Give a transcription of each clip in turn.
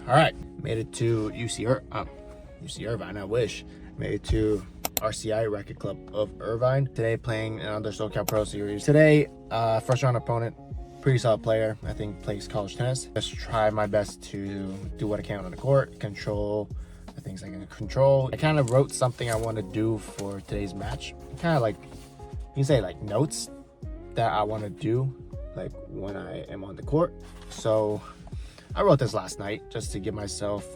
All right, made it to UC Irvine. I wish made it to RCI Racket Club of Irvine. Today playing another SoCal Pro Series. Today, first round opponent, pretty solid player. I think plays college tennis. Just try my best to do what I can on the court, control the things I can control. I kind of wrote something I want to do for today's match. Kind of like, you can say like notes that I want to do like when I am on the court. So I wrote this last night just to give myself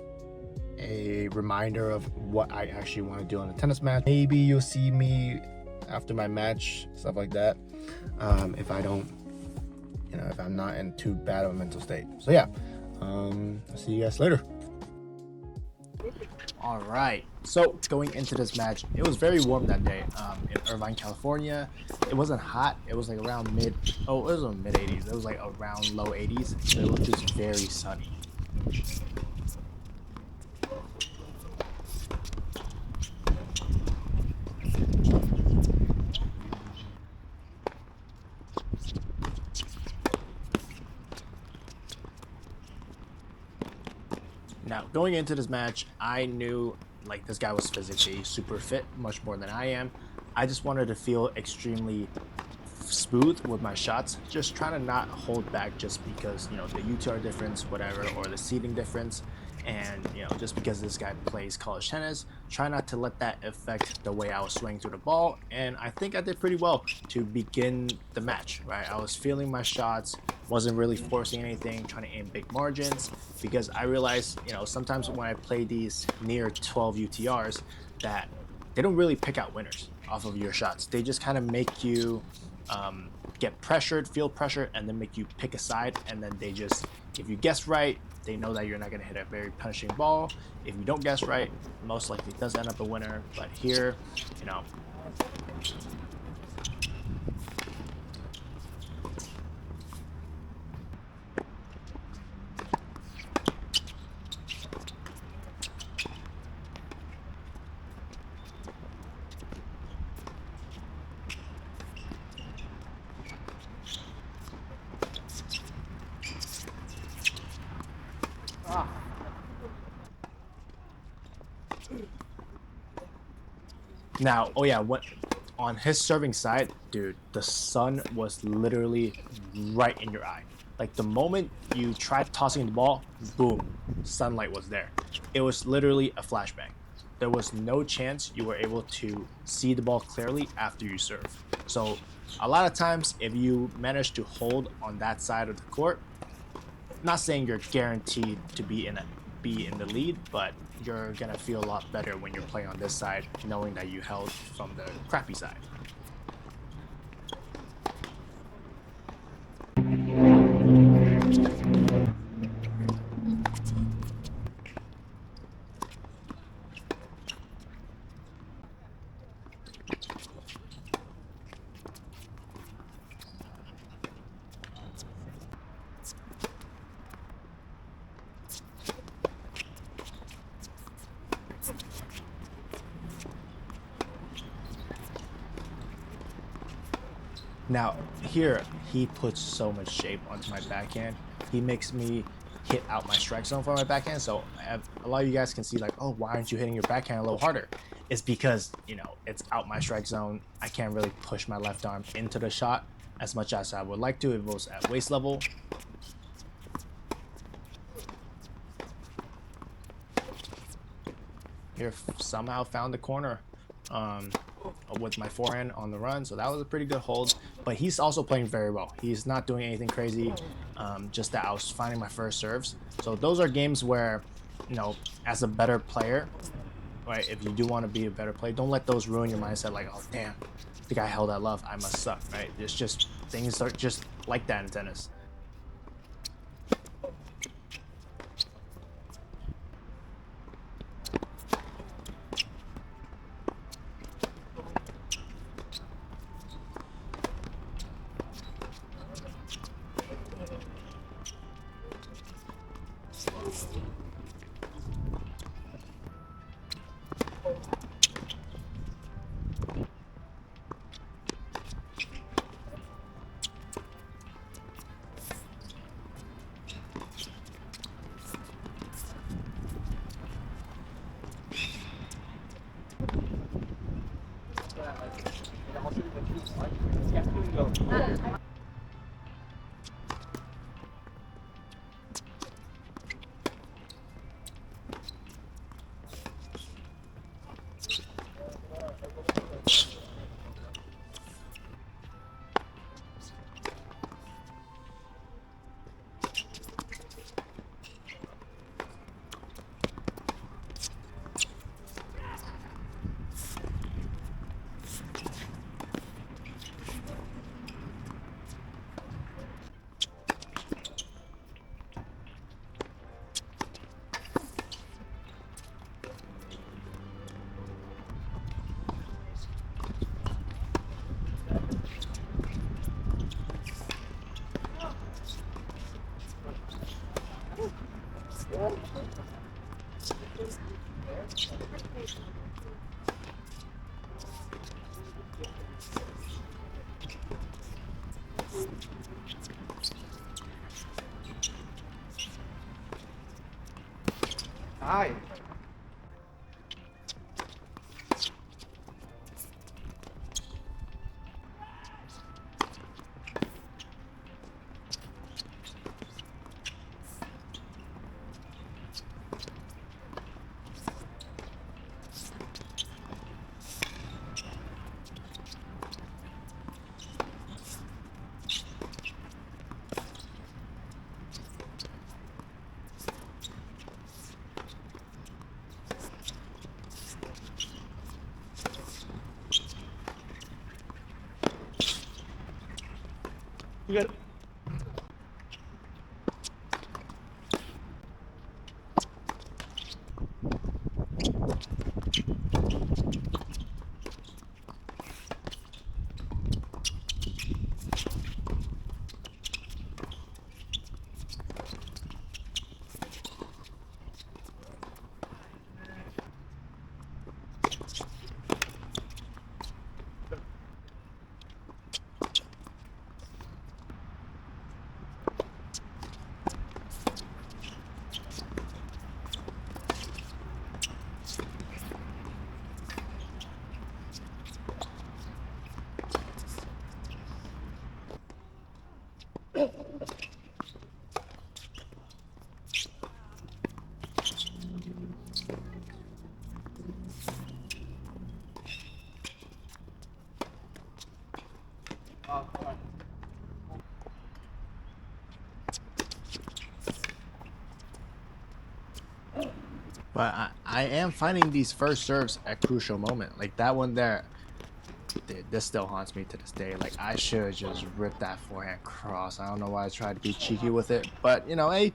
a reminder of what I actually want to do on a tennis match. Maybe you'll see me after my match, stuff like that. If I don't, if I'm not in too bad of a mental state. So yeah, I'll see you guys later. All right, so going into this match, it was very warm that day in Irvine, California. It wasn't hot. It was like around it was in mid 80s. It was like around low 80s. So it was just very sunny. Now, going into this match, I knew like this guy was physically super fit, much more than I am. I just wanted to feel extremely smooth with my shots, just trying to not hold back just because, the UTR difference, whatever, or the seating difference. And, just because this guy plays college tennis, try not to let that affect the way I was swinging through the ball. And I think I did pretty well to begin the match, right? I was feeling my shots, wasn't really forcing anything, trying to aim big margins, because I realized, sometimes when I play these near 12 UTRs, that they don't really pick out winners off of your shots. They just kind of make you get pressured, feel pressure, and then make you pick a side. And then they just, if you guess right, they know that you're not going to hit a very punishing ball. If you don't guess right, most likely it does end up a winner. But here, Now, on his serving side, dude, the sun was literally right in your eye. Like the moment you tried tossing the ball, boom, sunlight was there. It was literally a flashbang. There was no chance you were able to see the ball clearly after you serve. So a lot of times, if you manage to hold on that side of the court, not saying you're guaranteed to be in the lead, but you're gonna feel a lot better when you're playing on this side, knowing that you held from the crappy side. Now, here, he puts so much shape onto my backhand. He makes me hit out my strike zone for my backhand. So a lot of you guys can see like, oh, why aren't you hitting your backhand a little harder? It's because, it's out my strike zone. I can't really push my left arm into the shot as much as I would like to if it was at waist level. Here, somehow found the corner with my forehand on the run, so that was a pretty good hold. But he's also playing very well. He's not doing anything crazy, just that I was finding my first serves. So those are games where, as a better player, right, if you do want to be a better player, don't let those ruin your mindset like, oh damn, the guy held that love, I must suck, right? It's just, things are just like that in tennis. Ai. You got But I am finding these first serves at crucial moment. Like that one there, dude, this still haunts me to this day. Like I should just rip that forehand cross. I don't know why I tried to be cheeky with it, but you know, hey,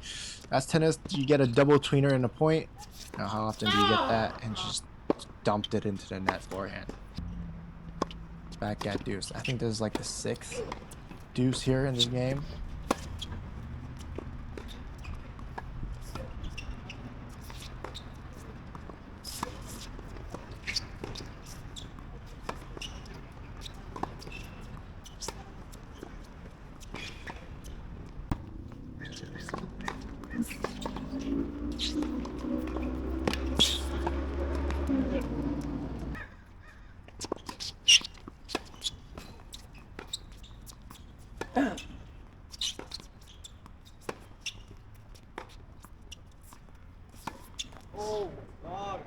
that's tennis. You get a double tweener in a point. You know, how often do you get that? And just dumped it into the net forehand. Back at deuce. I think this is like the 6th deuce here in this game. Oh, God.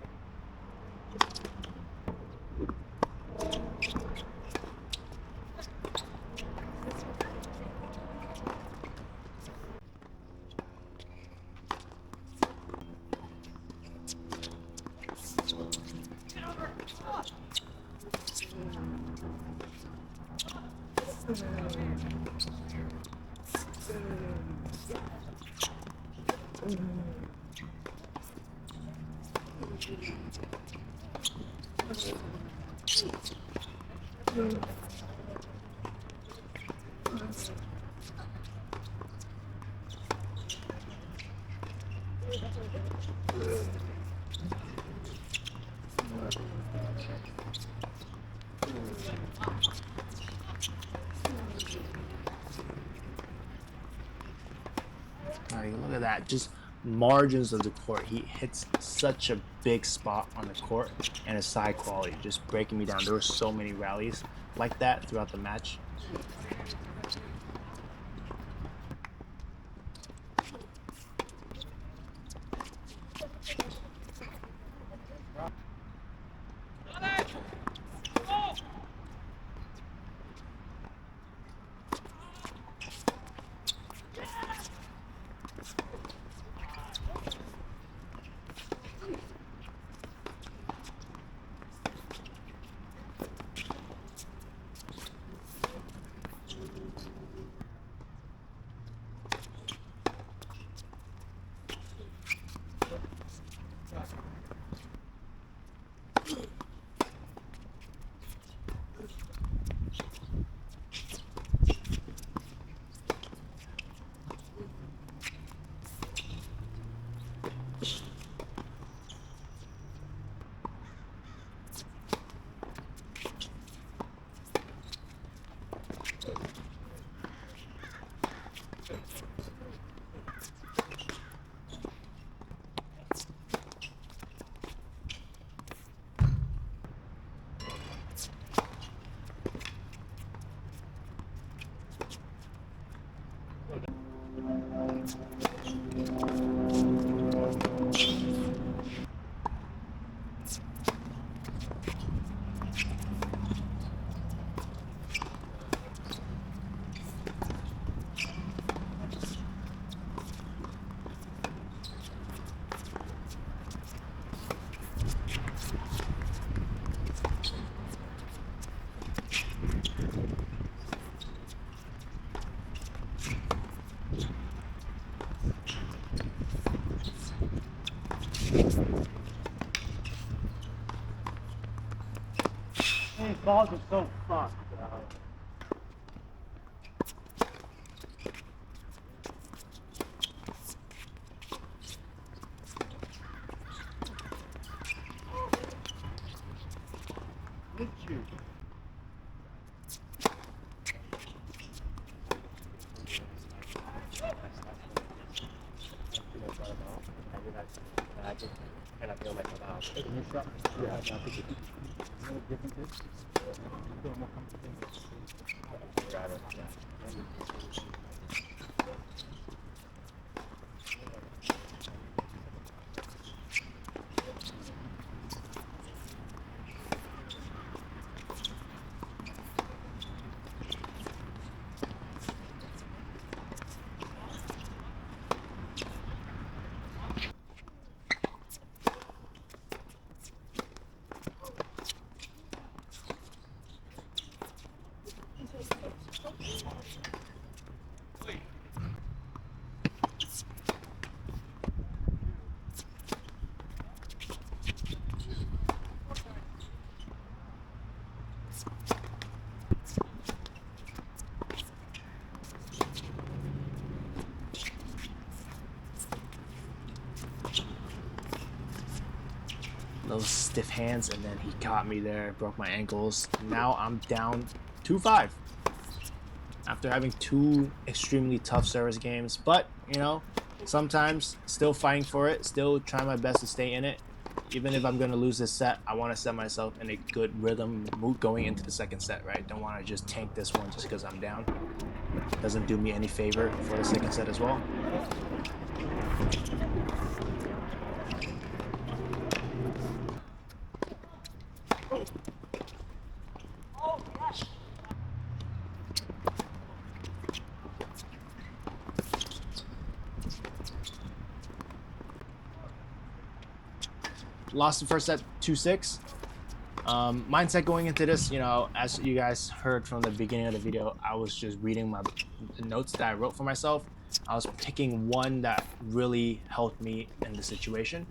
Like, look at that, just margins of the court. He hits such a big spot on the court, and his side quality just breaking me down. There were so many rallies like that throughout the match. balls are so fucked, bro. Look at you. And I feel like about Yeah, I think you know what the difference is? You feel more comfortable. got it. Yeah. Those stiff hands, and then he caught me there, broke my ankles. Now I'm down 2-5 after having 2 extremely tough service games. But you know, sometimes still fighting for it, still trying my best to stay in it. Even if I'm gonna lose this set, I want to set myself in a good rhythm mood going into the second set, right? Don't want to just tank this one just because I'm down. Doesn't do me any favor for the second set as well. Lost the first set 2-6. Mindset going into this, you know, as you guys heard from the beginning of the video, I was just reading the notes that I wrote for myself. I was picking one that really helped me in the situation.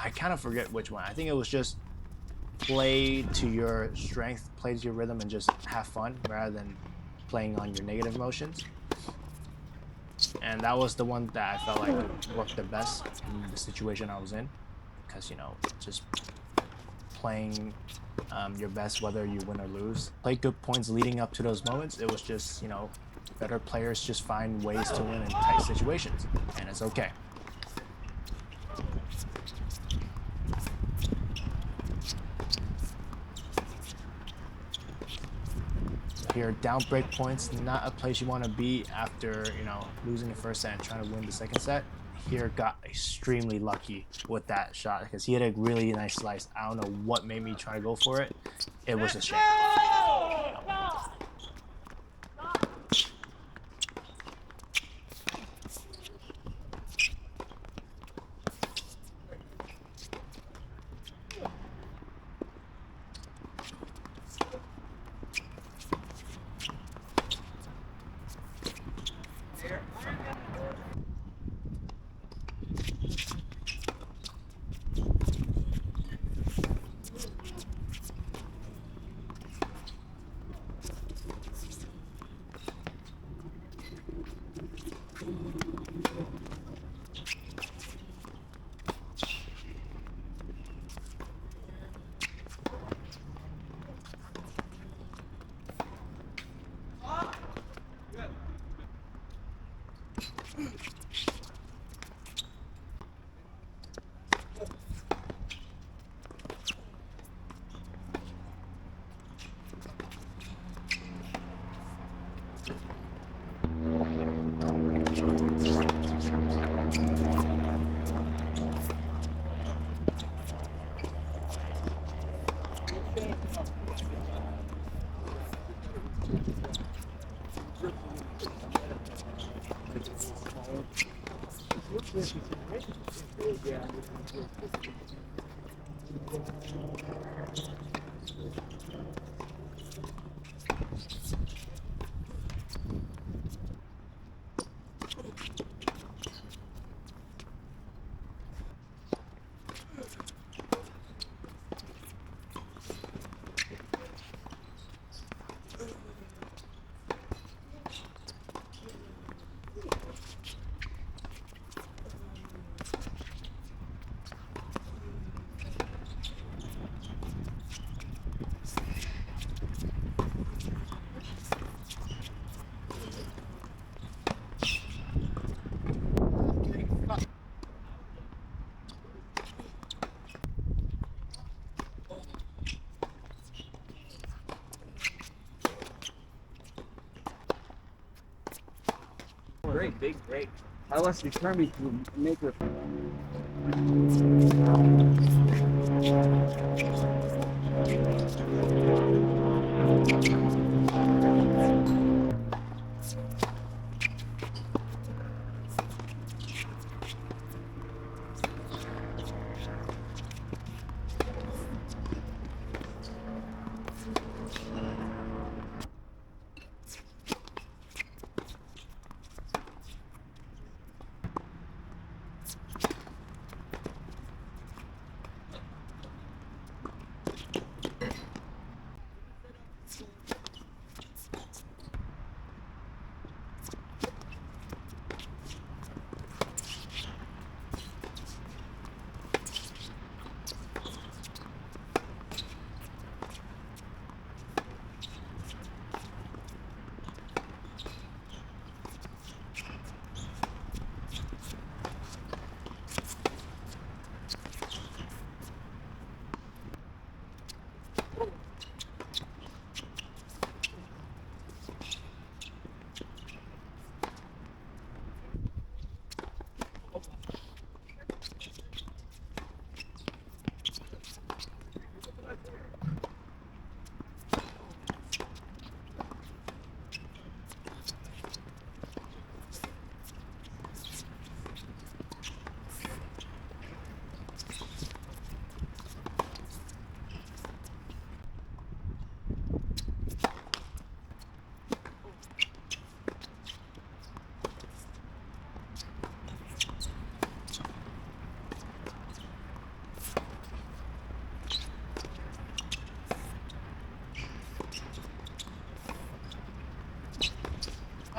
I kind of forget which one. I think it was just play to your strength, play to your rhythm, and just have fun rather than playing on your negative emotions. And that was the one that I felt like worked the best in the situation I was in. Because, you know, just playing your best whether you win or lose. Play good points leading up to those moments. It was just, you know, better players just find ways to win in tight situations, and it's okay. Here, down break points, not a place you want to be after, you know, losing the first set and trying to win the second set. Here got extremely lucky with that shot because he had a really nice slice. I don't know what made me try to go for it. It was a shame. big break. I was determined to make it.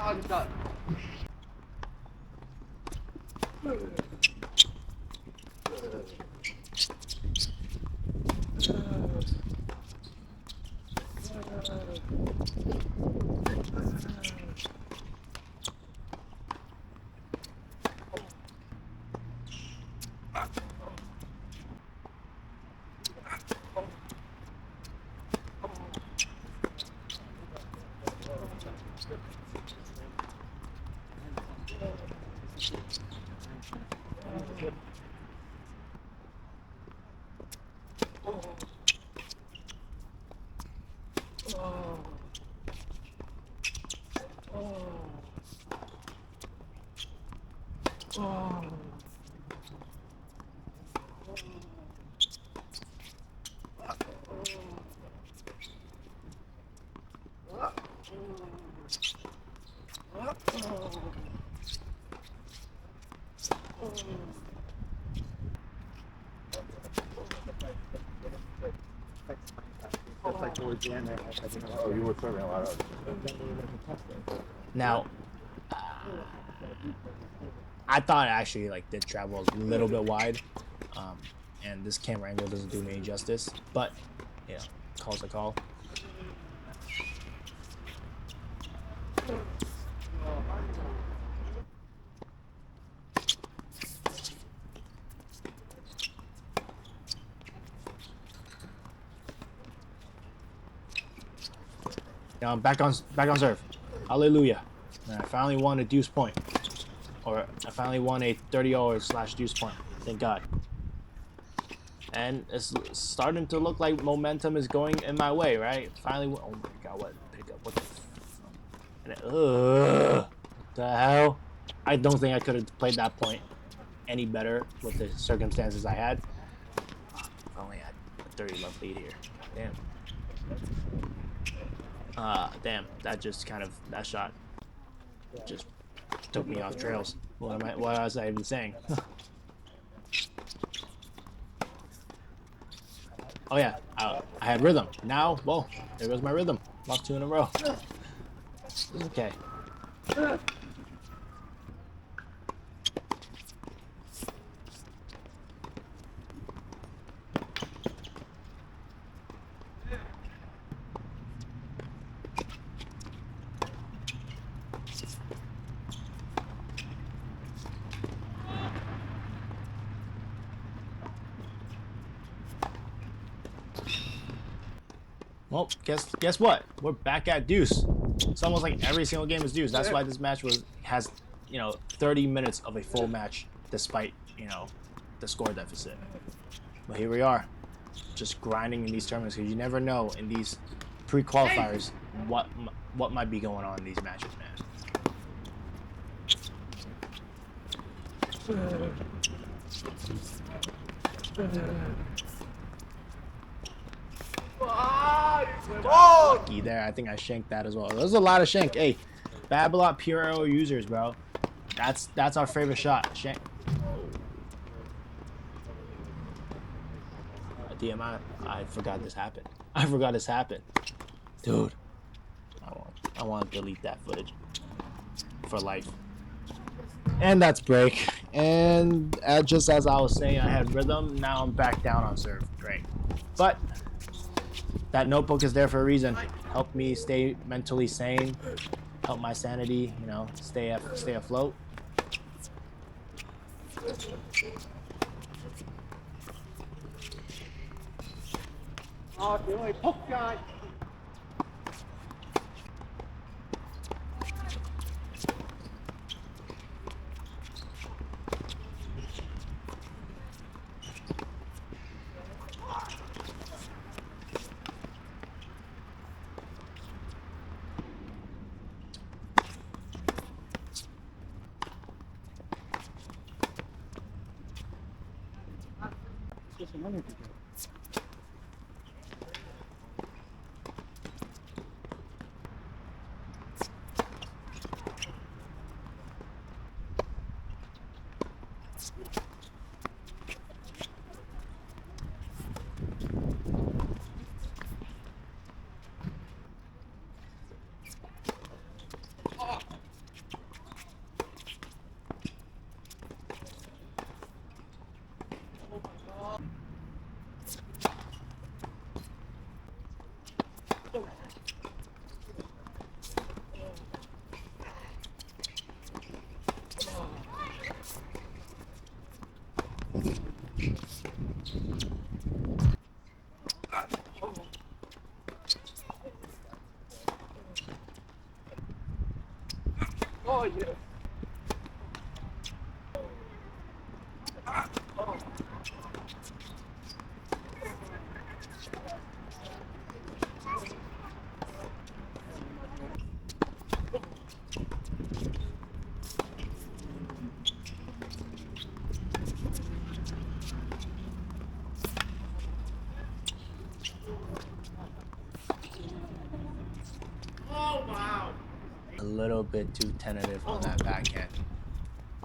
Oh, good shot. Just like towards the end, I didn't know. Oh, you were serving a lot of. Now, I thought I actually like did travel a little bit wide, and this camera angle doesn't do me any justice. But you know, call's a call. Now I'm back on serve. Hallelujah! And I finally won a deuce point, or I finally won a 30 deuce point. Thank God. And it's starting to look like momentum is going in my way, right? Finally, oh my God, what pickup? What the? What the hell? I don't think I could have played that point any better with the circumstances I had. I only had a 30 love lead here. Damn. Damn, that just kind of, that shot just took me off trails. What was I even saying? Oh yeah, I had rhythm. Now, well, there goes my rhythm. Lost 2 in a row. It's okay. Well, guess what? We're back at deuce. It's almost like every single game is deuce. That's why this match has 30 minutes of a full match despite, the score deficit. But here we are, just grinding in these tournaments because you never know in these pre-qualifiers what might be going on in these matches, man. Lucky there. I think I shanked that as well. There's a lot of shank. Hey, Babylot Pure users, bro. That's our favorite shot. Shank. DM, I forgot this happened. I forgot this happened. Dude. I want to delete that footage. For life. And that's break. And just as I was saying, I had rhythm. Now I'm back down on serve. Great. But that notebook is there for a reason. Help me stay mentally sane. Help my sanity, stay afloat. Oh, boy, hook shot. Just an energy drink. Oh, yeah. A little bit too tentative on that backhand.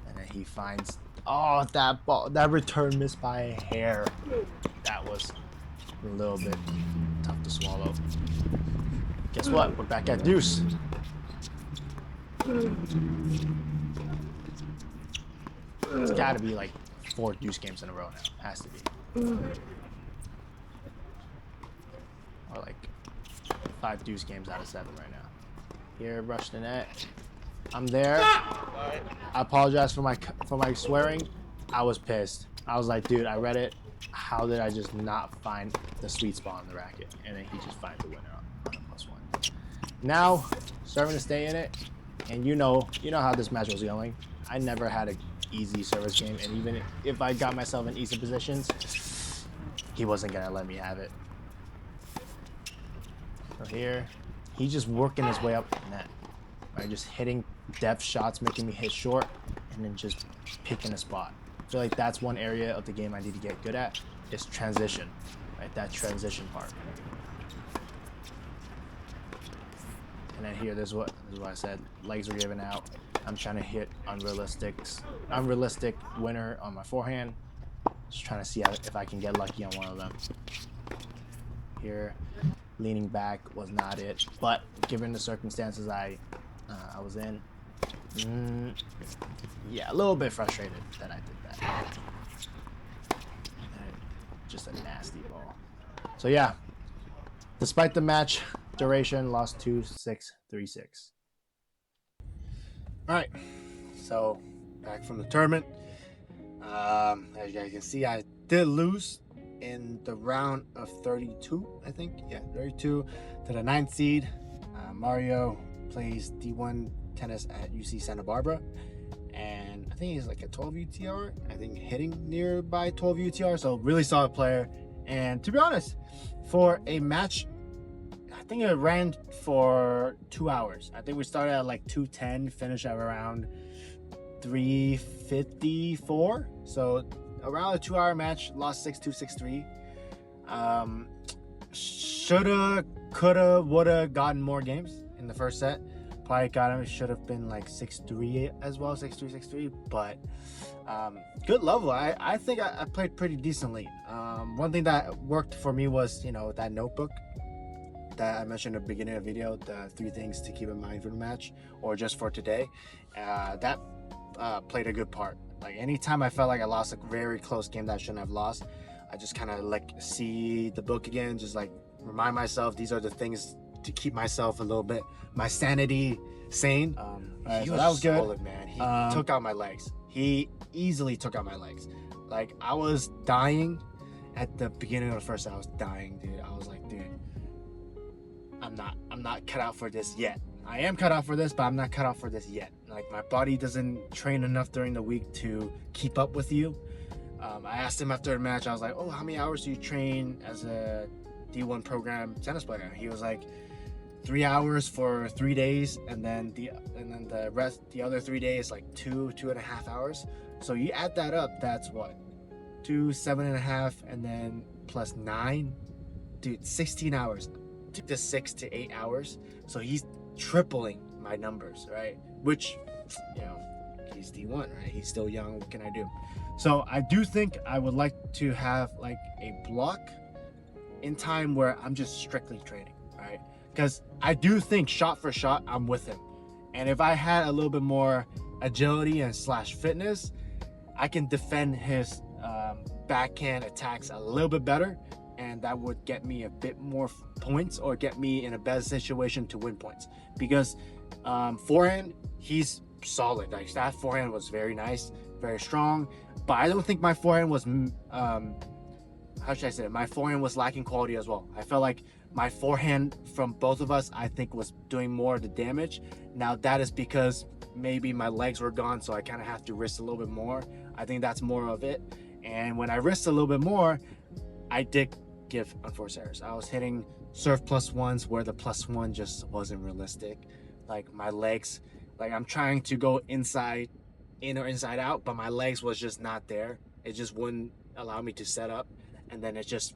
And then he finds, that ball, that return missed by a hair. That was a little bit tough to swallow. Guess what? We're back at deuce. It's gotta be like 4 deuce games in a row now. Has to be. Or like 5 deuce games out of 7 right now. Here, rush the net. I'm there. I apologize for my swearing. I was pissed. I was like, dude, I read it. How did I just not find the sweet spot on the racket? And then he just finds the winner on a +1. Now, serving to stay in it. And you know how this match was going. I never had an easy service game, and even if I got myself in easy positions, he wasn't gonna let me have it. So here, he's just working his way up net. Right, just hitting depth shots, making me hit short, and then just picking a spot. I feel like that's one area of the game I need to get good at, is transition. Right, that transition part. And then here, this is what I said. Legs are giving out. I'm trying to hit unrealistic winner on my forehand. Just trying to see if I can get lucky on one of them. Here, leaning back was not it, but given the circumstances I was in, yeah, a little bit frustrated that I did that. Just a nasty ball. So yeah, despite the match duration, lost 2-6, 3-6. All right, so back from the tournament. As you guys can see, I did lose in the round of 32, I think. Yeah, 32 to the 9th seed. Mario plays D1 tennis at UC Santa Barbara. think he's like a 12 UTR. I think hitting nearby 12 UTR. So really solid player. And to be honest, for a match, I think it ran for 2 hours. I think we started at like 2:10, finished at around 3:54. So around a 2-hour match, lost 6-2, 6-3. Shoulda, coulda, woulda gotten more games in the first set. Probably got him. Should have been like 6-3 as well, 6-3, 6-3. But good level. I think I played pretty decently. One thing that worked for me was, you know, that notebook that I mentioned at the beginning of the video, the 3 things to keep in mind for the match or just for today. That played a good part. Like anytime I felt like I lost a very close game that I shouldn't have lost, I just kind of like see the book again, just like remind myself these are the things to keep myself a little bit, my sanity sane. Right, So so that was good. solid, man. He took out my legs. He easily took out my legs. Like I was dying at the beginning of the first set. I was dying, dude. I was like, dude, I'm not cut out for this yet. I am cut out for this, but I'm not cut out for this yet. Like my body doesn't train enough during the week to keep up with you. I asked him after the match, I was like, oh, how many hours do you train as a D1 program tennis player? He was like, 3 hours for 3 days, and then the other 3 days like 2.5 hours. So you add that up, that's what, 7.5, and then plus 9, dude, 16 hours to 6 to 8 hours. So he's tripling my numbers, right? Which, you know, he's D1, right? He's still young. What can I do? So I do think I would like to have like a block in time where I'm just strictly training, right? Because I do think shot for shot, I'm with him. And if I had a little bit more agility and / fitness, I can defend his backhand attacks a little bit better. And that would get me a bit more points or get me in a better situation to win points. Because forehand, he's solid. Like that forehand was very nice, very strong. But I don't think my forehand was, how should I say it? My forehand was lacking quality as well. I felt like my forehand from both of us, I think, was doing more of the damage. Now that is because maybe my legs were gone, so I kind of have to risk a little bit more. I think that's more of it. And when I risked a little bit more, I did give unforced errors. I was hitting serve +1s where the +1 just wasn't realistic. Like my legs, like I'm trying to go inside in or inside out, but my legs was just not there. It just wouldn't allow me to set up, and then it just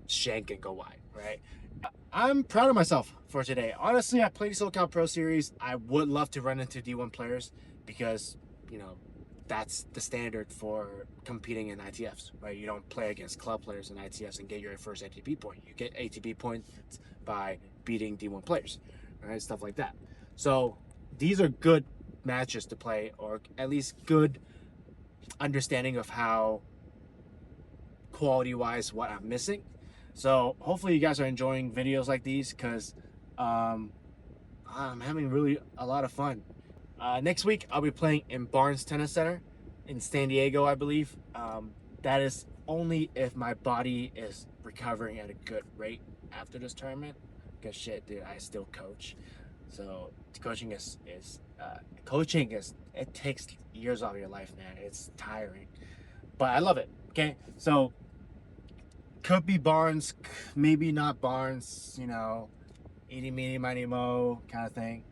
shank and go wide, right? I'm proud of myself for today. Honestly, I played SoCal Pro Series. I would love to run into D1 players because, you know, that's the standard for competing in ITFs, right? You don't play against club players in ITFs and get your first ATP point. You get ATP points by beating D1 players, right? Stuff like that. So these are good matches to play, or at least good understanding of how quality-wise what I'm missing. So hopefully you guys are enjoying videos like these because I'm having really a lot of fun. Next week I'll be playing in Barnes Tennis Center in San Diego, I believe. That is only if my body is recovering at a good rate after this tournament. Because shit, dude, I still coach. So coaching is it takes years off your life, man. It's tiring, but I love it. Okay, so could be Barnes, maybe not Barnes. You know, eeny meeny miny mo kind of thing.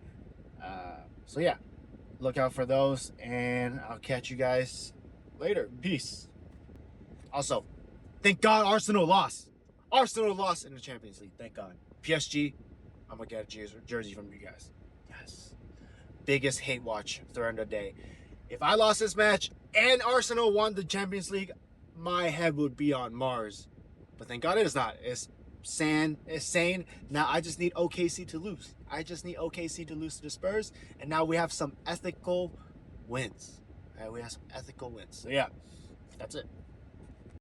So yeah, look out for those, and I'll catch you guys later. Peace. Also, thank God Arsenal lost. Arsenal lost in the Champions League. Thank God. PSG, I'm gonna get a jersey from you guys. Yes. Biggest hate watch throughout the day. If I lost this match and Arsenal won the Champions League, my head would be on Mars. But thank God it is not. It's sane. Now I just need OKC to lose. I just need OKC to lose to the Spurs, and now we have some ethical wins. All right, we have some ethical wins. So yeah, that's it.